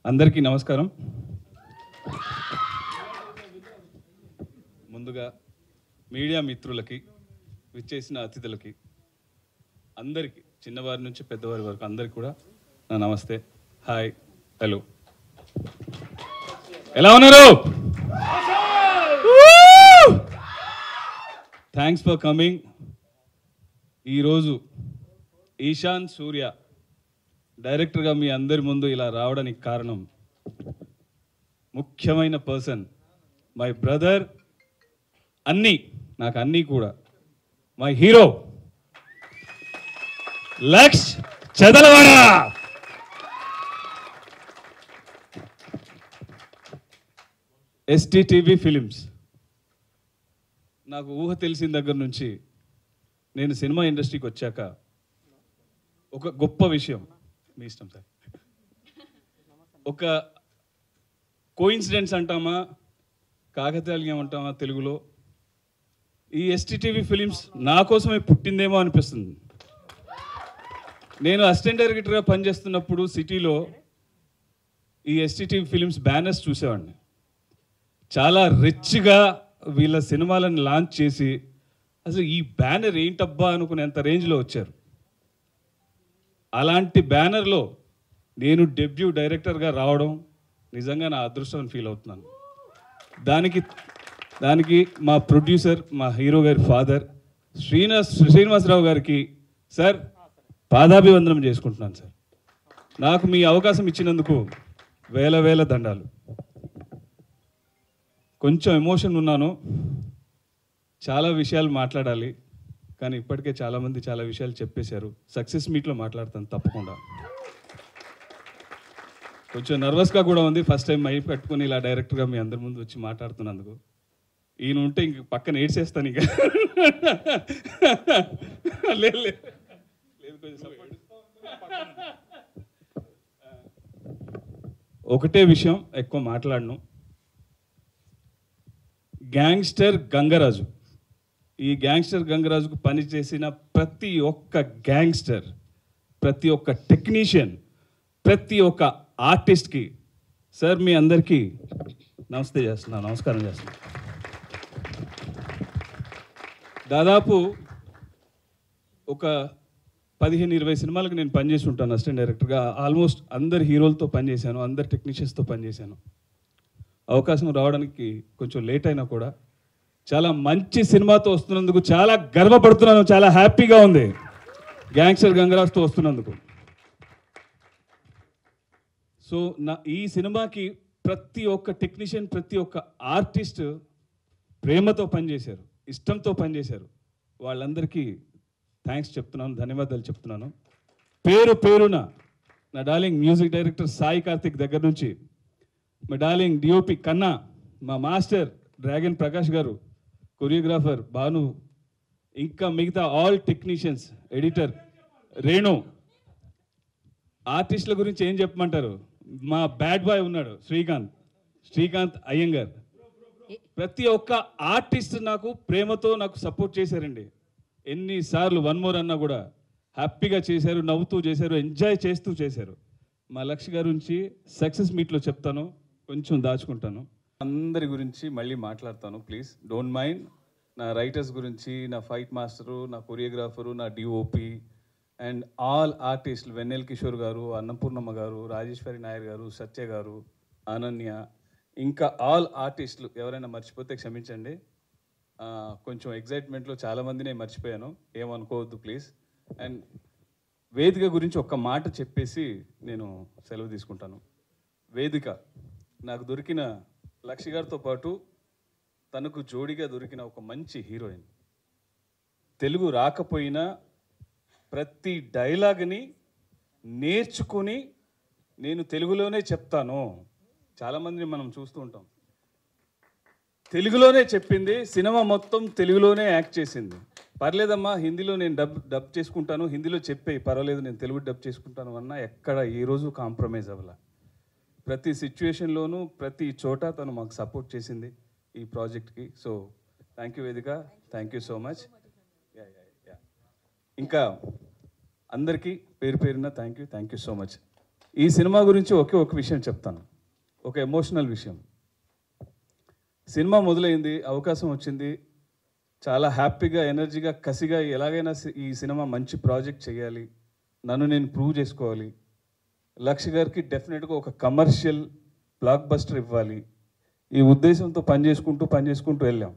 అందరికీ నమస్కారం. ముందుగా మీడియా మిత్రులకి, విచ్చేసిన అతిథులకి, అందరికీ చిన్నవారి నుంచి పెద్దవారి వరకు అందరికీ కూడా నా నమస్తే, హాయ్, హలో. ఎలా ఉన్నారు? Thanks for coming. ఈరోజు ఈశాన్ సూర్య డైరెక్టర్గా మీ అందరి ముందు ఇలా రావడానికి కారణం ముఖ్యమైన పర్సన్, మై బ్రదర్, అన్నీ నాకు అన్నీ కూడా my hero Laksh Chadalavada. STTV films నాకు ఊహ తెలిసిన దగ్గర నుంచి నేను సినిమా ఇండస్ట్రీకి వచ్చాక ఒక గొప్ప విషయం, మీ ఇష్టం సార్, ఒక కోయిన్సిడెన్స్ అంటామా, కాకతాళీయం అంటామా తెలుగులో, ఈ ఎస్టీటీవీ ఫిలిమ్స్ నా కోసమే పుట్టిందేమో అనిపిస్తుంది. నేను అసిస్టెంట్ డైరెక్టర్గా పనిచేస్తున్నప్పుడు సిటీలో ఈ ఎస్టీటీవీ ఫిలిమ్స్ బ్యానర్స్ చూసేవాడిని. చాలా రిచ్గా వీళ్ళ సినిమాలను లాంచ్ చేసి అసలు ఈ బ్యానర్ ఏంటబ్బా అనుకునేంత రేంజ్లో వచ్చారు. అలాంటి బ్యానర్లో నేను డెబ్యూ డైరెక్టర్గా రావడం నిజంగా నా అదృష్టం అని ఫీల్ అవుతున్నాను. దానికి మా ప్రొడ్యూసర్, మా హీరో గారి ఫాదర్ శ్రీనివాసరావు గారికి సార్ పాదాభివందనం చేసుకుంటున్నాను సార్. నాకు మీ అవకాశం ఇచ్చినందుకు వేల వేల దండాలు. కొంచెం ఎమోషన్ ఉన్నాను, చాలా విషయాలు మాట్లాడాలి, కానీ ఇప్పటికే చాలామంది చాలా విషయాలు చెప్పేశారు. సక్సెస్ మీట్లో మాట్లాడతాను తప్పకుండా. కొంచెం నర్వస్గా కూడా ఉంది, ఫస్ట్ టైం మైక్ కట్టుకొని ఇలా డైరెక్ట్గా మీ అందరి ముందు వచ్చి మాట్లాడుతున్నందుకు. ఈయన ఉంటే ఇంక పక్కన ఏడ్చేస్తాను ఇక. లేదు కొంచెం సపోర్ట్. ఒకటే విషయం, ఎక్కువ మాట్లాడను. గ్యాంగ్స్టర్ గంగరాజు, ఈ గ్యాంగ్స్టర్ గంగరాజుకు పనిచేసిన ప్రతి ఒక్క గ్యాంగ్స్టర్, ప్రతి ఒక్క టెక్నీషియన్, ప్రతి ఒక్క ఆర్టిస్ట్కి సార్ మీ అందరికీ నమస్కారం చేస్తున్నాను. దాదాపు ఒక 15-20 సినిమాలకు నేను పనిచేసి ఉంటాను అసిస్టెంట్ డైరెక్టర్గా. ఆల్మోస్ట్ అందరు హీరోలతో పనిచేశాను, అందరు టెక్నీషియన్స్తో పనిచేశాను. అవకాశం రావడానికి కొంచెం లేట్ అయినా కూడా చాలా మంచి సినిమాతో వస్తున్నందుకు చాలా గర్వపడుతున్నాను, చాలా హ్యాపీగా ఉంది గ్యాంగ్స్టర్ గంగరాజ్తో వస్తున్నందుకు. సో ఈ సినిమాకి ప్రతి ఒక్క టెక్నీషియన్, ప్రతి ఒక్క ఆర్టిస్ట్ ప్రేమతో పనిచేశారు, ఇష్టంతో పనిచేశారు. వాళ్ళందరికీ థ్యాంక్స్ చెప్తున్నాను, ధన్యవాదాలు చెప్తున్నాను. పేరు పేరున నా darling music director Sai Karthik దగ్గర నుంచి, మా డార్లింగ్ డిఓపి కన్నా, మా మాస్టర్ డ్రాగన్ ప్రకాష్ గారు, కొరియోగ్రాఫర్ భాను, ఇంకా మిగతా ఆల్ టెక్నీషియన్స్, ఎడిటర్ రేణు, ఆర్టిస్టుల గురించి ఏం చెప్పమంటారు. మా బ్యాడ్ బాయ్ ఉన్నాడు శ్రీకాంత్ అయ్యంగార్. ప్రతి ఒక్క ఆర్టిస్ట్ నాకు ప్రేమతో నాకు సపోర్ట్ చేశారండి. ఎన్నిసార్లు వన్ మోర్ అన్నా కూడా హ్యాపీగా చేశారు, నవ్వుతూ చేశారు, ఎంజాయ్ చేస్తూ చేశారు. మా లక్ష్య గారి గురించి సక్సెస్ మీట్లో చెప్తాను, కొంచెం దాచుకుంటాను. అందరి గురించి మళ్ళీ మాట్లాడతాను, ప్లీజ్ డోంట్ మైండ్. నా రైటర్స్ గురించి, నా ఫైట్ మాస్టరు, నా కొరియోగ్రాఫరు, నా డిఓపి అండ్ ఆల్ ఆర్టిస్టులు, వెన్నెల్ కిషోర్ గారు, అన్నపూర్ణమ్మ గారు, రాజేశ్వరి నాయర్ గారు, సత్య గారు, అనన్య, ఇంకా ఆల్ ఆర్టిస్టులు. ఎవరైనా మర్చిపోతే క్షమించండి. కొంచెం ఎగ్జైట్మెంట్లో చాలామందినే మర్చిపోయాను, ఏమనుకోవద్దు ప్లీజ్. అండ్ వేదిక గురించి ఒక్క మాట చెప్పేసి నేను సెలవు తీసుకుంటాను. వేదిక నాకు దొరికిన లక్ష్య గారితో పాటు తనకు జోడిగా దొరికిన ఒక మంచి హీరోయిన్. తెలుగు రాకపోయినా ప్రతి డైలాగ్ని నేర్చుకొని నేను తెలుగులోనే చెప్తాను. చాలామందిని మనం చూస్తూ ఉంటాం, తెలుగులోనే చెప్పింది, సినిమా మొత్తం తెలుగులోనే యాక్ట్ చేసింది. పర్లేదమ్మా హిందీలో నేను డబ్ చేసుకుంటాను, హిందీలో చెప్పే పర్వాలేదు నేను తెలుగు డబ్ చేసుకుంటాను అన్నా ఎక్కడ ఏ రోజు కాంప్రమైజ్ అవ్వాల. ప్రతి సిచ్యువేషన్లోనూ ప్రతి చోట తను మాకు సపోర్ట్ చేసింది ఈ ప్రాజెక్ట్కి. సో థ్యాంక్ యూ వేదిక, థ్యాంక్ యూ సో మచ్. ఇంకా అందరికీ పేరు పేరున థ్యాంక్ యూ సో మచ్. ఈ సినిమా గురించి ఒక విషయం చెప్తాను, ఒక ఎమోషనల్ విషయం. సినిమా మొదలైంది, అవకాశం వచ్చింది, చాలా హ్యాపీగా, ఎనర్జీగా, కసిగా ఎలాగైనా ఈ సినిమా మంచి ప్రాజెక్ట్ చేయాలి, నన్ను నేను ప్రూవ్ చేసుకోవాలి, లక్ష గారికి డెఫినెట్గా ఒక కమర్షియల్ బ్లాక్ బస్టర్ ఇవ్వాలి, ఈ ఉద్దేశంతో పనిచేసుకుంటూ వెళ్ళాం.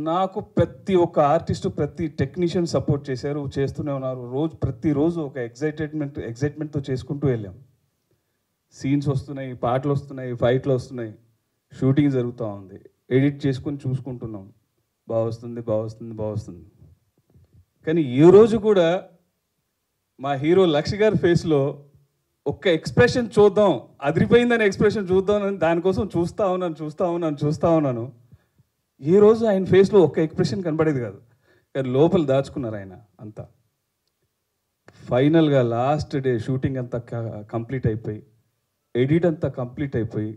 నాకు ప్రతి ఒక్క ఆర్టిస్టు, ప్రతి టెక్నీషియన్ సపోర్ట్ చేశారు, చేస్తూనే ఉన్నారు. ప్రతిరోజు ఒక ఎగ్జైట్మెంట్తో చేసుకుంటూ వెళ్ళాం. సీన్స్ వస్తున్నాయి, పాటలు వస్తున్నాయి, ఫైట్లు వస్తున్నాయి, షూటింగ్ జరుగుతూ ఉంది, ఎడిట్ చేసుకొని చూసుకుంటున్నాం, బాగా వస్తుంది. కానీ ఈ రోజు కూడా మా హీరో లక్ష గారి ఫేస్లో ఒక్క ఎక్స్ప్రెషన్ చూద్దాం, అదిరిపోయిందని ఎక్స్ప్రెషన్ చూద్దామని దానికోసం చూస్తూ ఉన్నాను. ఈ రోజు ఆయన ఫేస్లో ఒక్క ఎక్స్ప్రెషన్ కనపడేది కాదు, కానీ లోపల దాచుకున్నారు ఆయన అంతా. ఫైనల్గా లాస్ట్ డే షూటింగ్ అంతా కంప్లీట్ అయిపోయి, ఎడిట్ అంతా కంప్లీట్ అయిపోయి,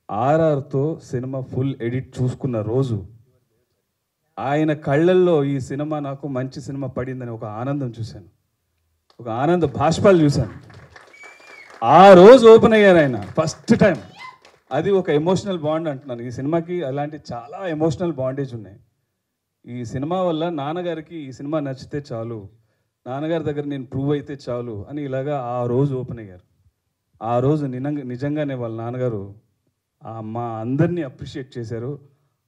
ఆర్ఆర్తో సినిమా ఫుల్ ఎడిట్ చూసుకున్న రోజు ఆయన కళ్ళల్లో ఈ సినిమా నాకు మంచి సినిమా పడిందని ఒక ఆనందం చూశాను, ఒక ఆనంద బాష్పాలు చూశాను. ఆ రోజు ఓపెన్ అయ్యారు ఆయన ఫస్ట్ టైం. అది ఒక ఎమోషనల్ బాండ్ అంటున్నాను. ఈ సినిమాకి అలాంటి చాలా ఎమోషనల్ బాండేజ్ ఉన్నాయి. ఈ సినిమా వల్ల నాన్నగారికి ఈ సినిమా నచ్చితే చాలు, నాన్నగారి దగ్గర నేను ప్రూవ్ అయితే చాలు అని ఇలాగా ఆ రోజు ఓపెన్ అయ్యారు. ఆ రోజు నిజంగానే వాళ్ళ నాన్నగారు మా అందరినీ అప్రిషియేట్ చేశారు,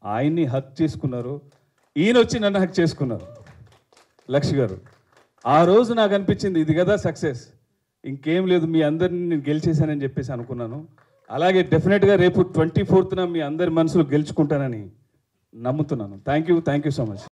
ఆయన్ని హక్ చేసుకున్నారు, ఈయన వచ్చి నన్ను హక్ చేసుకున్నారు లక్ష గారు. ఆ రోజు నాకు అనిపించింది ఇది కదా సక్సెస్, ఇంకేం లేదు, మీ అందరిని నేను గెలిచేశానని చెప్పేసి అనుకున్నాను. అలాగే డెఫినెట్గా రేపు 24th మీ అందరి మనసులు గెలుచుకుంటానని నమ్ముతున్నాను. Thank you so much.